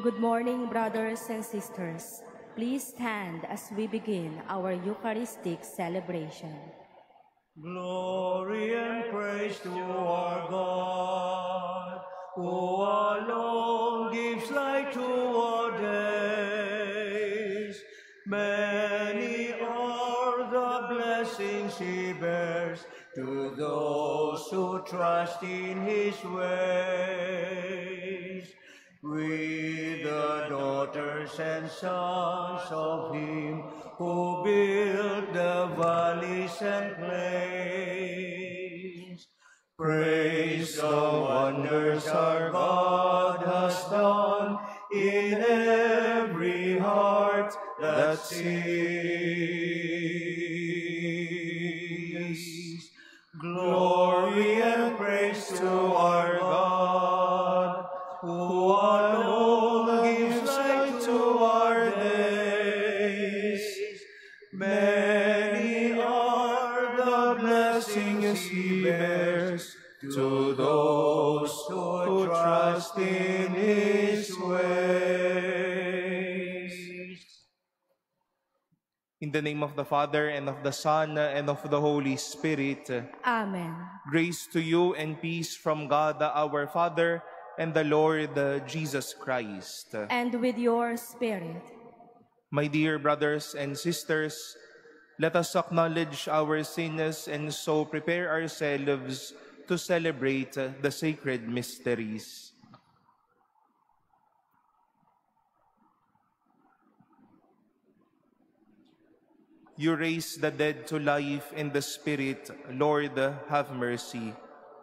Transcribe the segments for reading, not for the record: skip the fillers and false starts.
Good morning, brothers and sisters. Please stand as we begin our Eucharistic celebration. Glory and praise to our God, who alone gives light to our days. Many are the blessings he bears to those who trust in his ways. We, the daughters and sons of him who built the valleys and plains, praise the wonders our God has done in every heart that sees. Glory and praise to our God, who alone gives light to our days. Many are the blessings he bears to those who trust in his ways. In the name of the Father, and of the Son, and of the Holy Spirit. Amen. Grace to you and peace from God our Father and the Lord Jesus Christ. And with your spirit. My dear brothers and sisters, let us acknowledge our sins and so prepare ourselves to celebrate the sacred mysteries. You raise the dead to life in the Spirit. Lord, have mercy.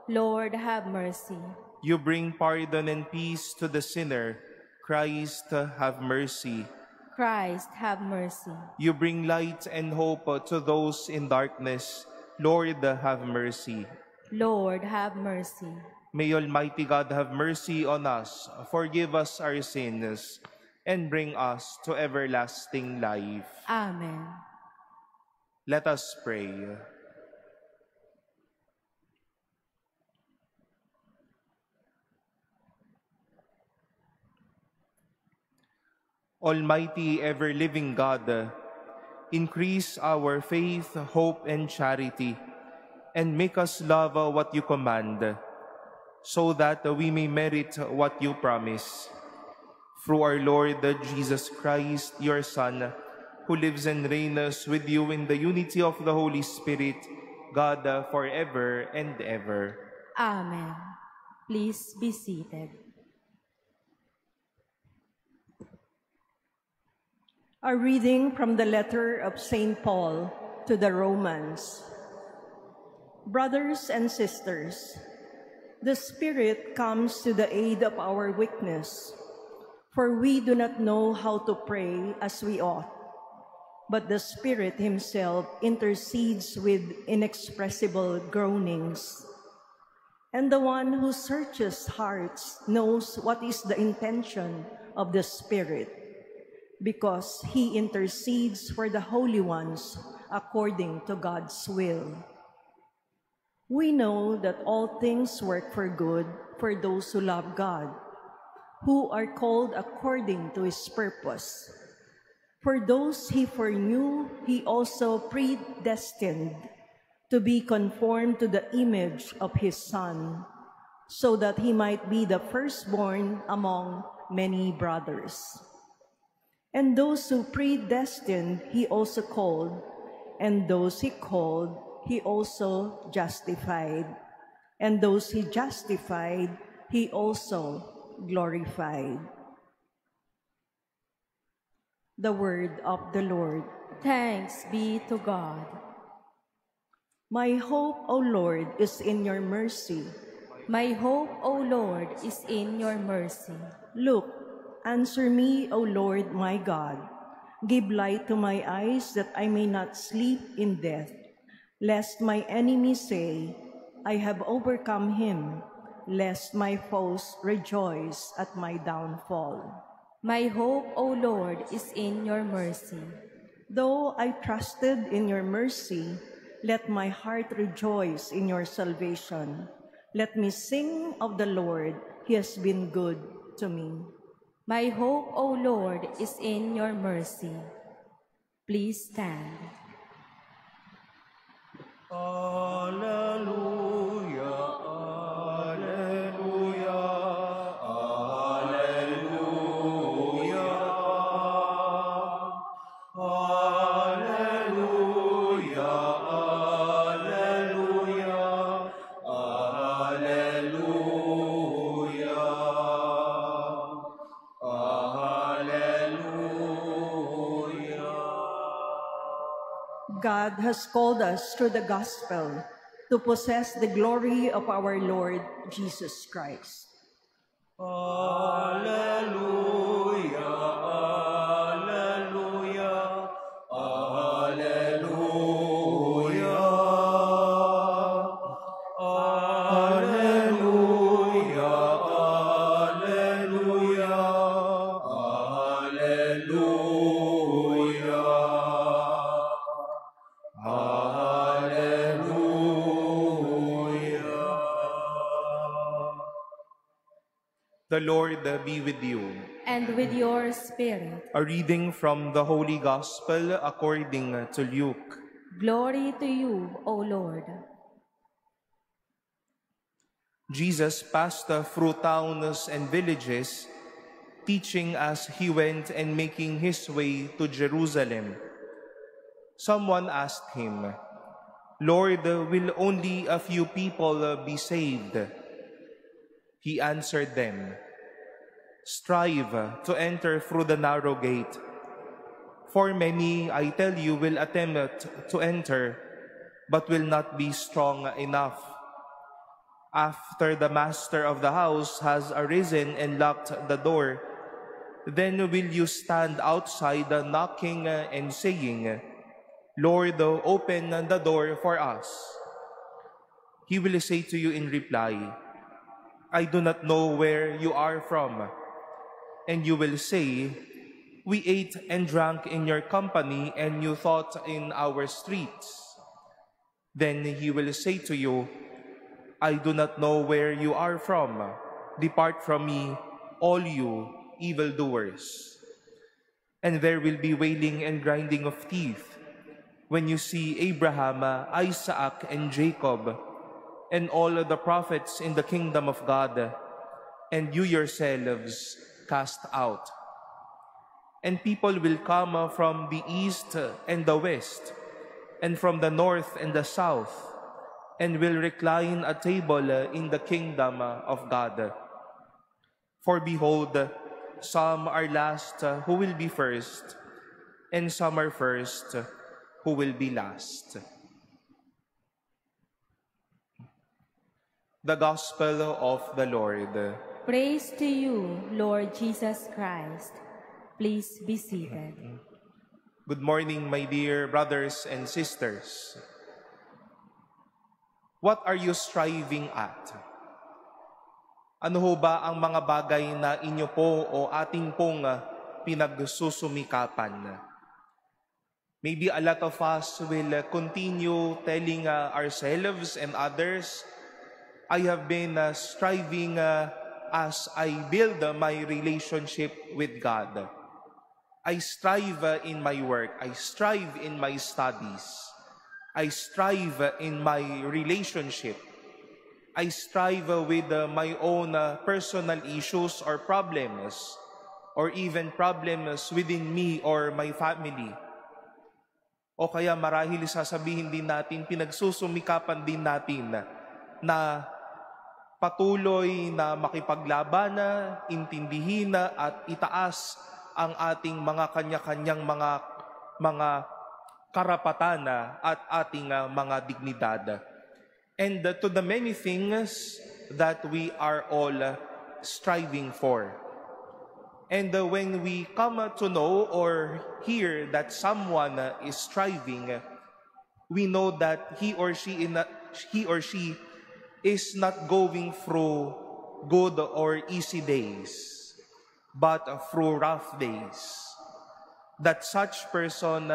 Lord, have mercy. You bring pardon and peace to the sinner. Christ, have mercy. Christ, have mercy. You bring light and hope to those in darkness. Lord, have mercy. Lord, have mercy. May Almighty God have mercy on us, forgive us our sins, and bring us to everlasting life. Amen. Let us pray. Almighty, ever-living God, increase our faith, hope, and charity, and make us love what you command, so that we may merit what you promise. Through our Lord Jesus Christ, your Son, who lives and reigns with you in the unity of the Holy Spirit, God, forever and ever. Amen. Please be seated. A reading from the letter of St. Paul to the Romans. Brothers and sisters, the Spirit comes to the aid of our weakness, for we do not know how to pray as we ought. But the Spirit himself intercedes with inexpressible groanings. And the one who searches hearts knows what is the intention of the Spirit, because he intercedes for the holy ones according to God's will. We know that all things work for good for those who love God, who are called according to his purpose. For those he foreknew, he also predestined to be conformed to the image of his Son, so that he might be the firstborn among many brothers. And those who predestined, he also called, and those he called, he also justified, and those he justified, he also glorified. The word of the Lord. Thanks be to God. My hope, O Lord, is in your mercy. My hope, O Lord, is in your mercy. Look, answer me, O Lord, my God. Give light to my eyes, that I may not sleep in death, lest my enemies say, I have overcome him, lest my foes rejoice at my downfall. My hope, O Lord, is in your mercy. Though I trusted in your mercy, let my heart rejoice in your salvation. Let me sing of the Lord, he has been good to me. My hope, O Lord, is in your mercy. Please stand. Alleluia, alleluia, alleluia. Alleluia, alleluia, alleluia. Alleluia. God has called us through the gospel to possess the glory of our Lord Jesus Christ. Alleluia, alleluia, alleluia. Alleluia, alleluia, alleluia. Alleluia. The Lord be with you. And with your spirit, A reading from the Holy Gospel according to Luke. glory to you, O Lord. Jesus passed through towns and villages, teaching as he went and making his way to Jerusalem. Someone asked him, "Lord, will only a few people be saved?" He answered them, "Strive to enter through the narrow gate. For many, I tell you, will attempt to enter, but will not be strong enough. After the master of the house has arisen and locked the door, then will you stand outside knocking and saying, 'Lord, open the door for us.' He will say to you in reply, 'I do not know where you are from.' And you will say, 'We ate and drank in your company, and you taught in our streets.' Then he will say to you, 'I do not know where you are from. Depart from me, all you evildoers.' And there will be wailing and grinding of teeth when you see Abraham, Isaac, and Jacob, and all the prophets in the kingdom of God, and you yourselves cast out. And people will come from the east and the west, and from the north and the south, and will recline at table in the kingdom of God. For behold, some are last who will be first, and some are first who will be last." The Gospel of the Lord. Praise to you, Lord Jesus Christ. Please be seated. Good morning, my dear brothers and sisters. What are you striving at? Ano ho ba ang mga bagay na inyo po o ating pong pinagsusumikapan? Maybe a lot of us will continue telling ourselves and others, "I have been striving as I build my relationship with God. I strive in my work. I strive in my studies. I strive in my relationship. I strive with my own personal issues or problems, or even problems within me or my family." O kaya marahil sasabihin din natin, pinagsusumikapan din natin na patuloy na makipaglaban, intindihin at itaas ang ating mga kanya-kanyang mga karapatan at ating mga dignidad. And to the many things that we are all striving for. And when we come to know or hear that someone is striving, we know that he or she is not going through good or easy days, but through rough days. That such person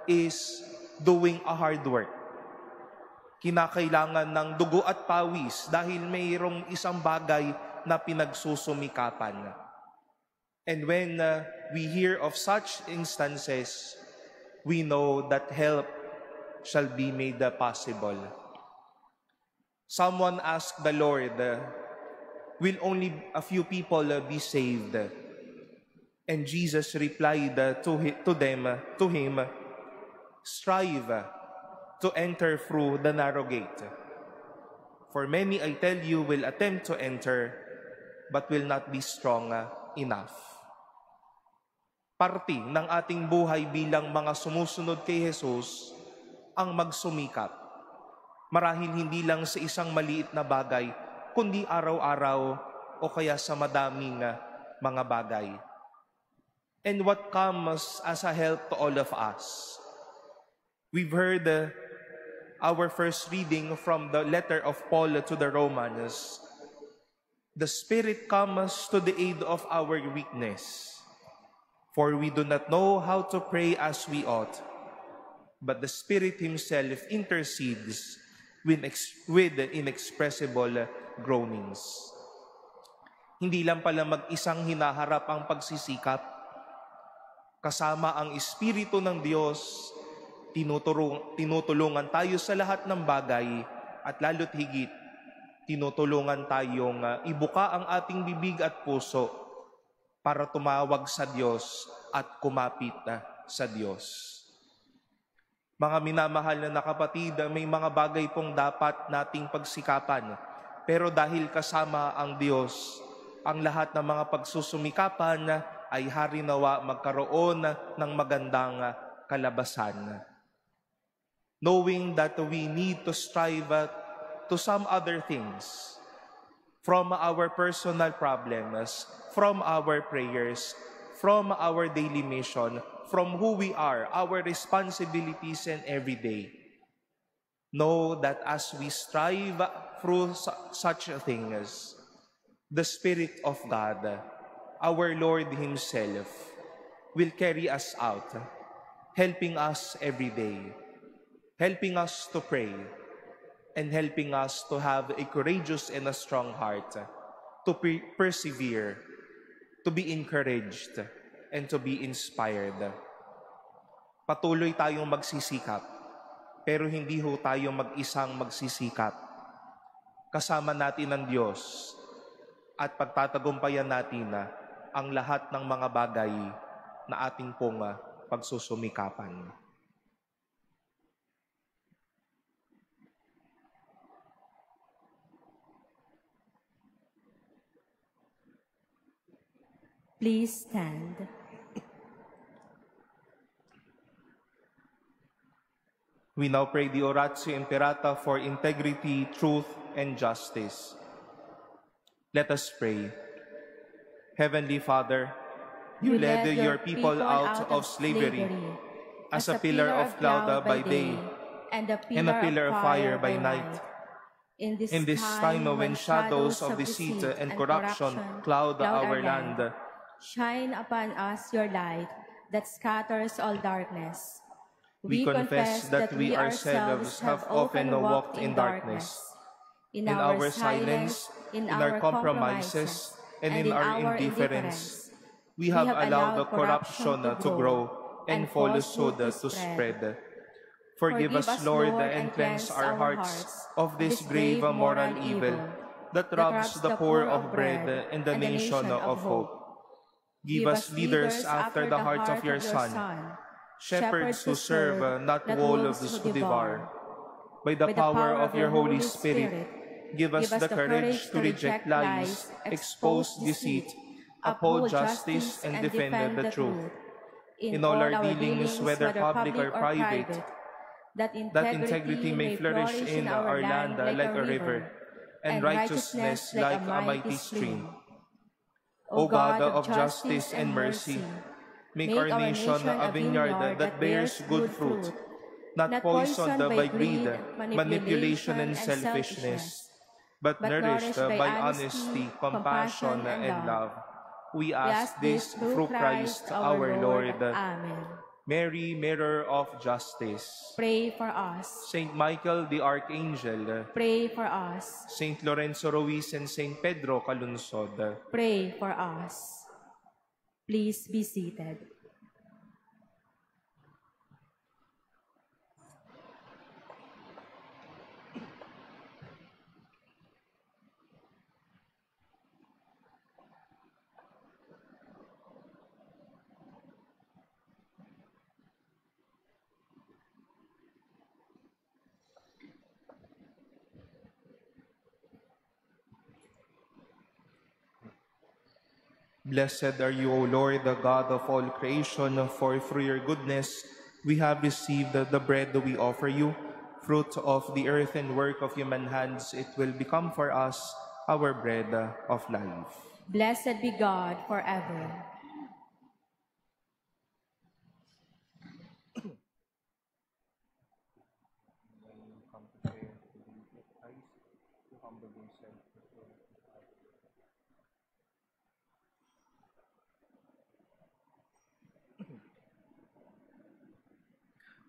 is doing a hard work. Kinakailangan ng dugo at pawis dahil mayroong isang bagay na pinagsusumikapan. And when we hear of such instances, we know that help shall be made possible. Someone asked the Lord, will only a few people be saved? And Jesus replied to him, strive to enter through the narrow gate. For many, I tell you, will attempt to enter, but will not be strong enough. Parte ng ating buhay bilang mga sumusunod kay Jesus ang magsumikap. Marahil hindi lang sa isang maliit na bagay, kundi araw-araw o kaya sa madaming mga bagay. And what comes as a help to all of us? We've heard our first reading from the letter of Paul to the Romans. The Spirit comes to the aid of our weakness, for we do not know how to pray as we ought, but the Spirit Himself intercedes with inexpressible groanings. Hindi lang pala mag-isang hinaharap ang pagsisikap. Kasama ang Espiritu ng Diyos, tinutulungan tayo sa lahat ng bagay at lalo't higit, tinutulungan tayong ibuka ang ating bibig at puso para tumawag sa Diyos at kumapit sa Diyos. Mga minamahal na kapatid, may mga bagay pong dapat nating pagsikapan. Pero dahil kasama ang Diyos, ang lahat ng mga pagsusumikapan ay harinawa magkaroon ng magandang kalabasan. Knowing that we need to strive to some other things, from our personal problems, from our prayers, from our daily mission, from who we are, our responsibilities and every day. Know that as we strive through such things, the Spirit of God, our Lord Himself, will carry us out, helping us every day, helping us to pray, and helping us to have a courageous and a strong heart, to persevere, to be encouraged, and to be inspired. Patuloy tayong magsisikap, pero hindi ho tayo mag-isang magsisikap. Kasama natin ang Diyos at pagtatagumpayan natin ang lahat ng mga bagay na ating pong pagsusumikapan. Please stand. We now pray the Oratio Imperata for integrity, truth, and justice. Let us pray. Heavenly Father, you led your people out of slavery as a pillar of cloud by day and a pillar of fire by night. In this time when shadows of deceit and corruption cloud our land, shine upon us your light that scatters all darkness. We confess that we ourselves have often walked in darkness, in our silence, in our compromises, and in our indifference. We have allowed the corruption to grow and falsehood to spread. Forgive us, Lord, and cleanse our hearts of this grave moral evil that robs the poor of bread and the nation of hope. Give us leaders after the heart of your Son, shepherds who serve, not wolves who devour. By the power of your Holy Spirit, give us the courage to reject lies, expose deceit, uphold justice, and defend the truth. In all our dealings, whether public or private, that integrity may flourish in our land like a river, and righteousness like a mighty stream. O God of justice and mercy, make our nation a vineyard that bears good fruit, not poisoned by greed, manipulation, and selfishness, but nourished by honesty, compassion, and love. We ask this through Christ our Lord. Amen. Mary, Mirror of Justice. Pray for us. Saint Michael the Archangel. Pray for us. Saint Lorenzo Ruiz and Saint Pedro Calunsod. Pray for us. Please be seated. Blessed are you, O Lord, the God of all creation, for through your goodness we have received the bread that we offer you, fruit of the earth and work of human hands. It will become for us our bread of life. Blessed be God forever.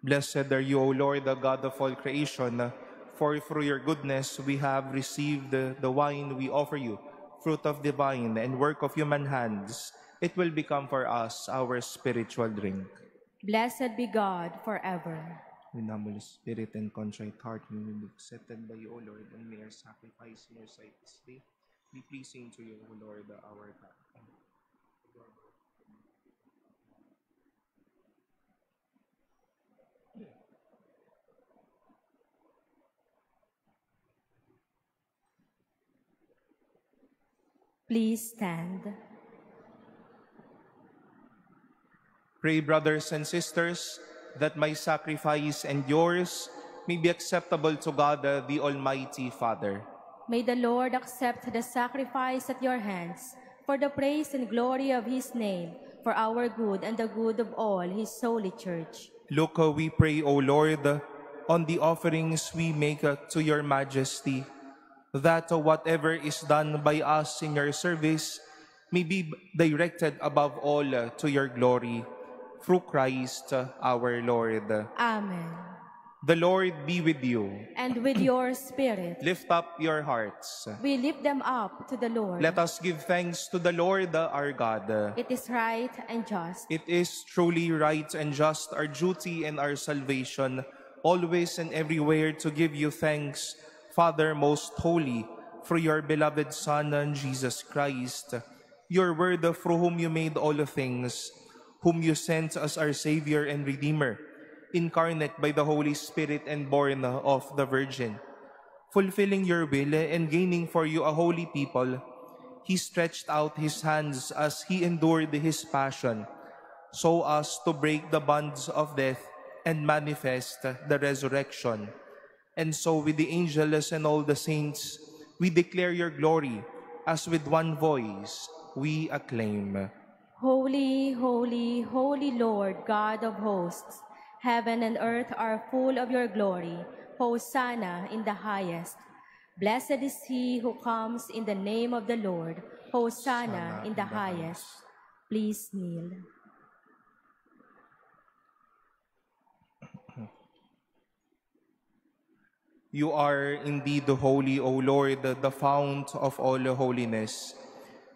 Blessed are you, O Lord, the God of all creation, for through your goodness we have received the wine we offer you, fruit of the vine and work of human hands. It will become for us our spiritual drink. Blessed be God forever. With humble spirit and contrite heart, we will be accepted by you, O Lord, and may our sacrifice in your sight this day be pleasing to you, O Lord, our God. Please stand. Pray, brothers and sisters, that my sacrifice and yours may be acceptable to God, the Almighty Father. May the Lord accept the sacrifice at your hands for the praise and glory of his name, for our good and the good of all his holy church. Look, we pray, O Lord, on the offerings we make to your majesty, that whatever is done by us in your service may be directed above all to your glory. Through Christ our Lord. Amen. The Lord be with you. And with your spirit. Lift up your hearts. We lift them up to the Lord. Let us give thanks to the Lord our God. It is right and just. It is truly right and just, our duty and our salvation, always and everywhere to give you thanks, Father most holy, through your beloved Son, Jesus Christ, your word through whom you made all things, whom you sent as our Savior and Redeemer, incarnate by the Holy Spirit and born of the Virgin. Fulfilling your will and gaining for you a holy people, he stretched out his hands as he endured his passion, so as to break the bonds of death and manifest the resurrection. And so with the angels and all the saints, we declare your glory, as with one voice we acclaim. Holy, holy, holy Lord, God of hosts, heaven and earth are full of your glory. Hosanna in the highest. Blessed is he who comes in the name of the Lord. Hosanna in the highest. Please kneel. You are indeed holy, O Lord, the fount of all holiness.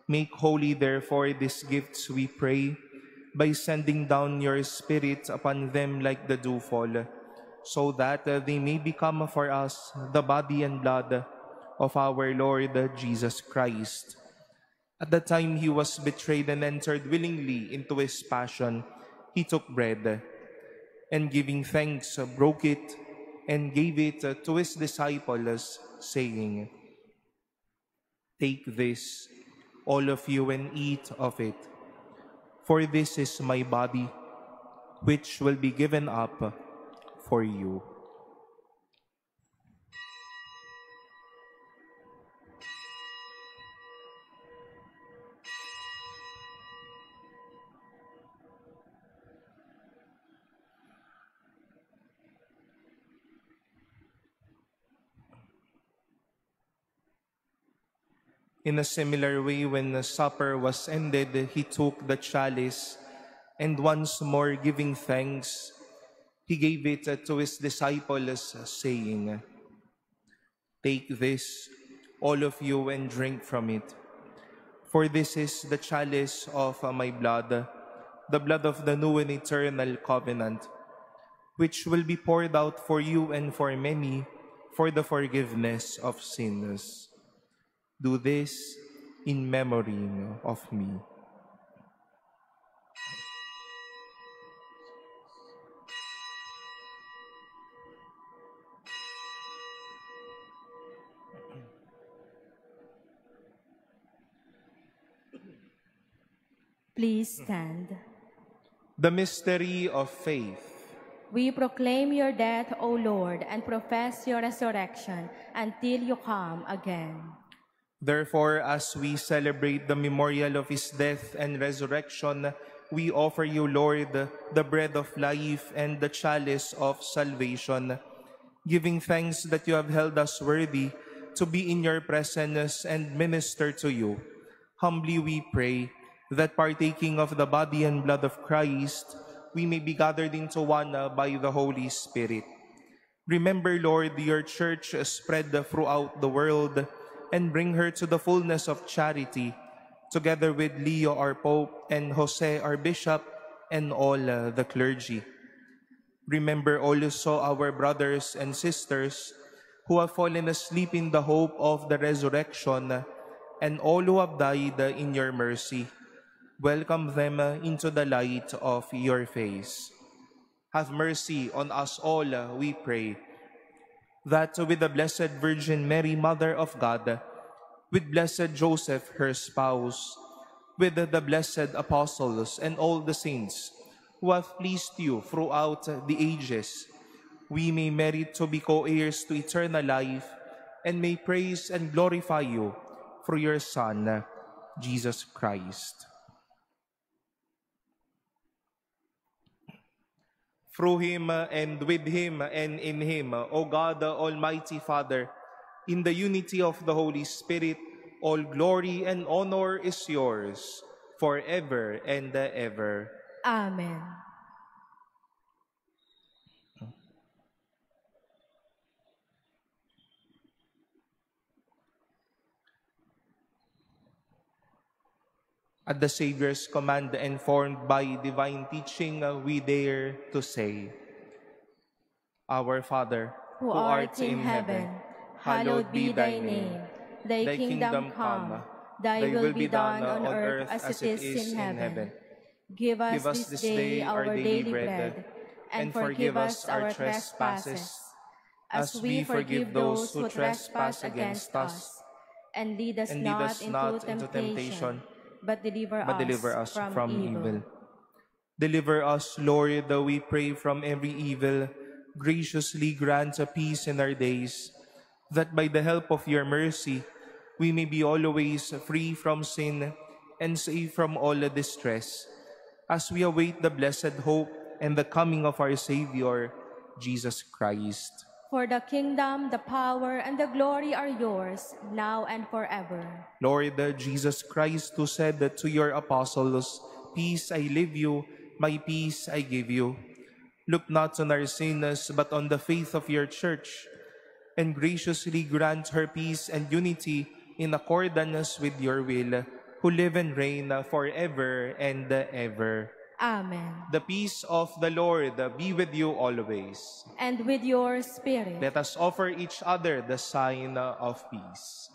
Make holy, therefore, these gifts, we pray, by sending down your Spirit upon them like the dewfall, so that they may become for us the body and blood of our Lord Jesus Christ. At the time he was betrayed and entered willingly into his passion, he took bread, and giving thanks, broke it, and gave it to his disciples, saying, "Take this, all of you, and eat of it. For this is my body, which will be given up for you." In a similar way, when the supper was ended, he took the chalice, and once more giving thanks, he gave it to his disciples, saying, "Take this, all of you, and drink from it. For this is the chalice of my blood, the blood of the new and eternal covenant, which will be poured out for you and for many for the forgiveness of sins. Do this in memory of me. Please stand. The mystery of faith. We proclaim your death, O Lord, and profess your resurrection until you come again. Therefore, as we celebrate the memorial of his death and resurrection, we offer you, Lord, the bread of life and the chalice of salvation, giving thanks that you have held us worthy to be in your presence and minister to you. Humbly we pray that partaking of the body and blood of Christ, we may be gathered into one by the Holy Spirit. Remember, Lord, your church spread throughout the world and bring her to the fullness of charity, together with Leo, our Pope, and Jose, our Bishop, and all the clergy. Remember also our brothers and sisters who have fallen asleep in the hope of the resurrection, and all who have died in your mercy. Welcome them into the light of your face. Have mercy on us all, we pray, that with the Blessed Virgin Mary, Mother of God, with Blessed Joseph, her spouse, with the blessed apostles and all the saints who have pleased you throughout the ages, we may merit to be co-heirs to eternal life and may praise and glorify you through your Son, Jesus Christ. Through him and with him and in him, O God, the Almighty Father, in the unity of the Holy Spirit, all glory and honor is yours forever and ever. Amen. At the Savior's command and formed by divine teaching, we dare to say, Our Father, Who art in heaven, hallowed be thy name. Thy kingdom come, thy will be done on earth as it is in heaven. Give us this day our daily bread, and forgive us our trespasses, as we forgive those who trespass against us. And lead us not into temptation, but deliver us from evil. Deliver us, Lord, we pray, from every evil. Graciously grant a peace in our days, that by the help of your mercy, we may be always free from sin and safe from all distress, as we await the blessed hope and the coming of our Savior, Jesus Christ. For the kingdom, the power, and the glory are yours, now and forever. Lord Jesus Christ, who said to your apostles, Peace I leave you, my peace I give you. Look not on our sins, but on the faith of your church, and graciously grant her peace and unity in accordance with your will, who live and reign forever and ever. Amen. The peace of the Lord be with you always. And with your spirit. Let us offer each other the sign of peace.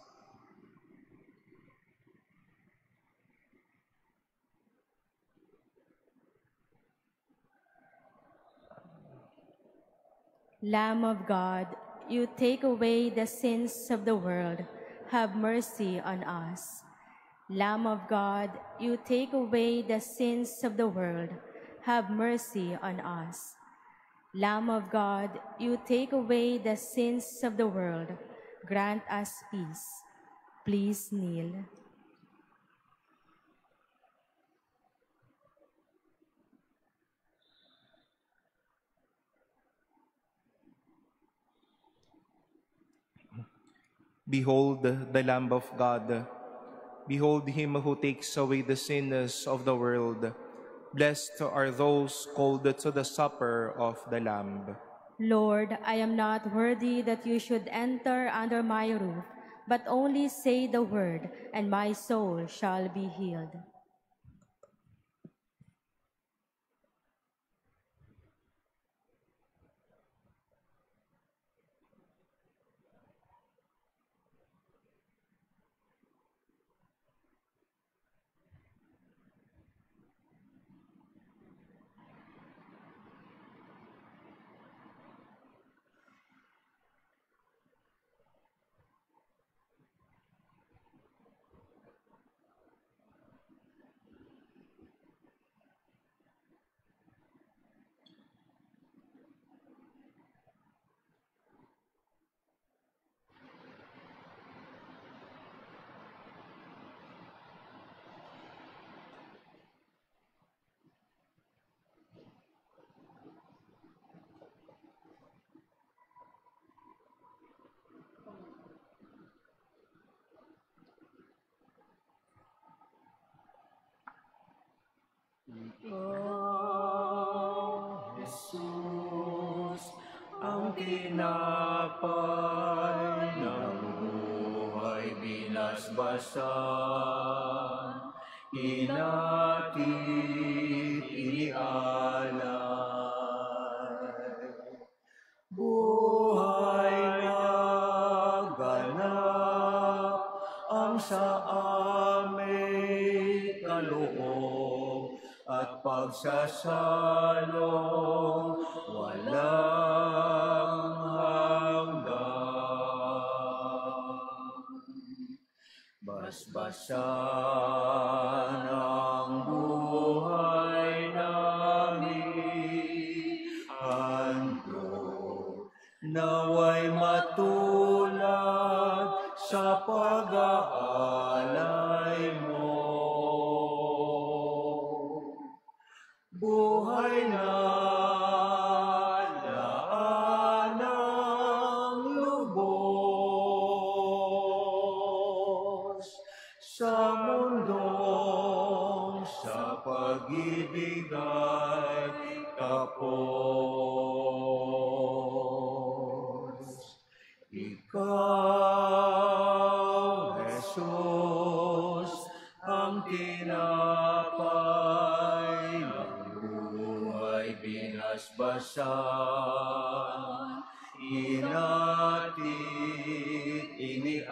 Lamb of God, you take away the sins of the world, have mercy on us. Lamb of God, you take away the sins of the world, have mercy on us. Lamb of God, you take away the sins of the world, grant us peace. Please kneel. Behold the Lamb of God. Behold him who takes away the sins of the world. Blessed are those called to the supper of the Lamb. Lord, I am not worthy that you should enter under my roof, but only say the word, and my soul shall be healed. Jesus, ang tinapay ng buhay binasbasan, inatid inialay. Buhay na ganap ang sa aming kaloob at pagsasalong walang hanggan. Basbasan ang buhay namin, handog naway matulad sa pag-aalay mo. Buhay na laan ng lubos sa mundong sa pag-ibig ay tapos. Ikaw, Jesus, ang tinapay ng buhay binasbasan, inatid inialay.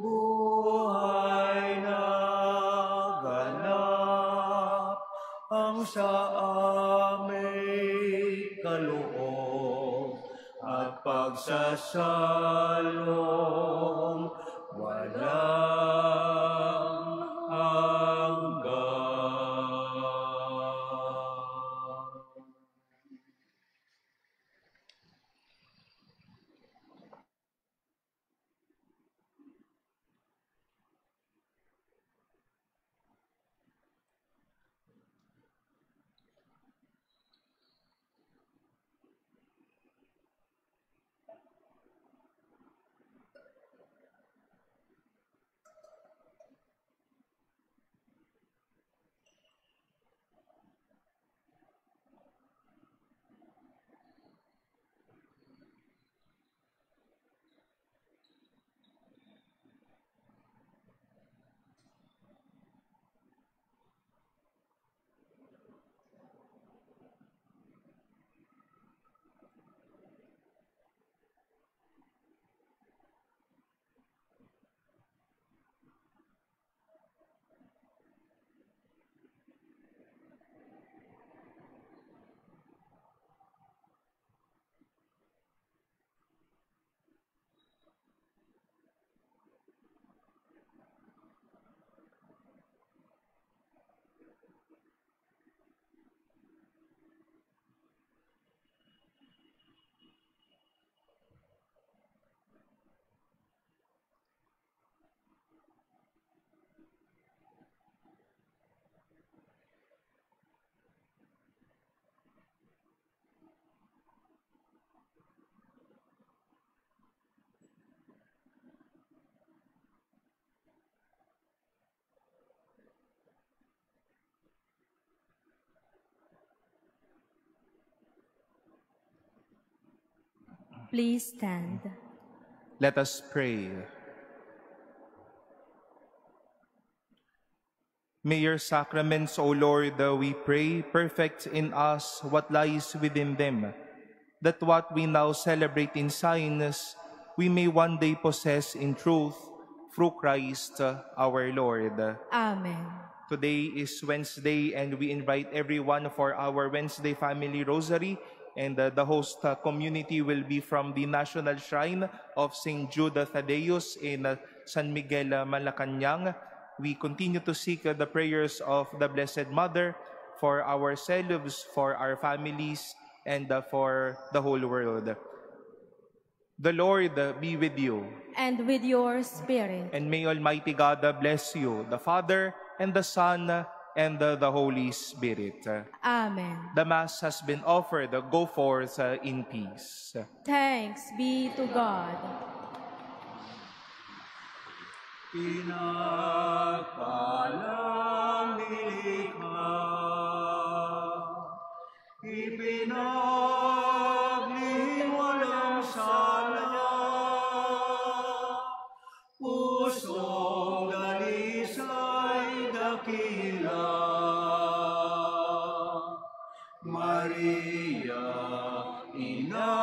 Buhay na ganap ang sa aming kaloob at pagsasalong walang hanggan. Please stand. Let us pray. May your sacraments, O Lord, we pray, perfect in us what lies within them, that what we now celebrate in signs, we may one day possess in truth, through Christ our Lord. Amen. Today is Wednesday, and we invite everyone for our Wednesday Family Rosary, and the host community will be from the National Shrine of St. Jude Thaddeus in San Miguel, Malacañang. We continue to seek the prayers of the Blessed Mother for ourselves, for our families, and for the whole world. The Lord be with you. And with your spirit. And may Almighty God bless you, the Father, and the Son, and the Holy Spirit. Amen. The Mass has been offered. Go forth in peace. Thanks be to God. Pinagpalang nilikha, walang sala, pusong dalisay dakila. Maria, Ina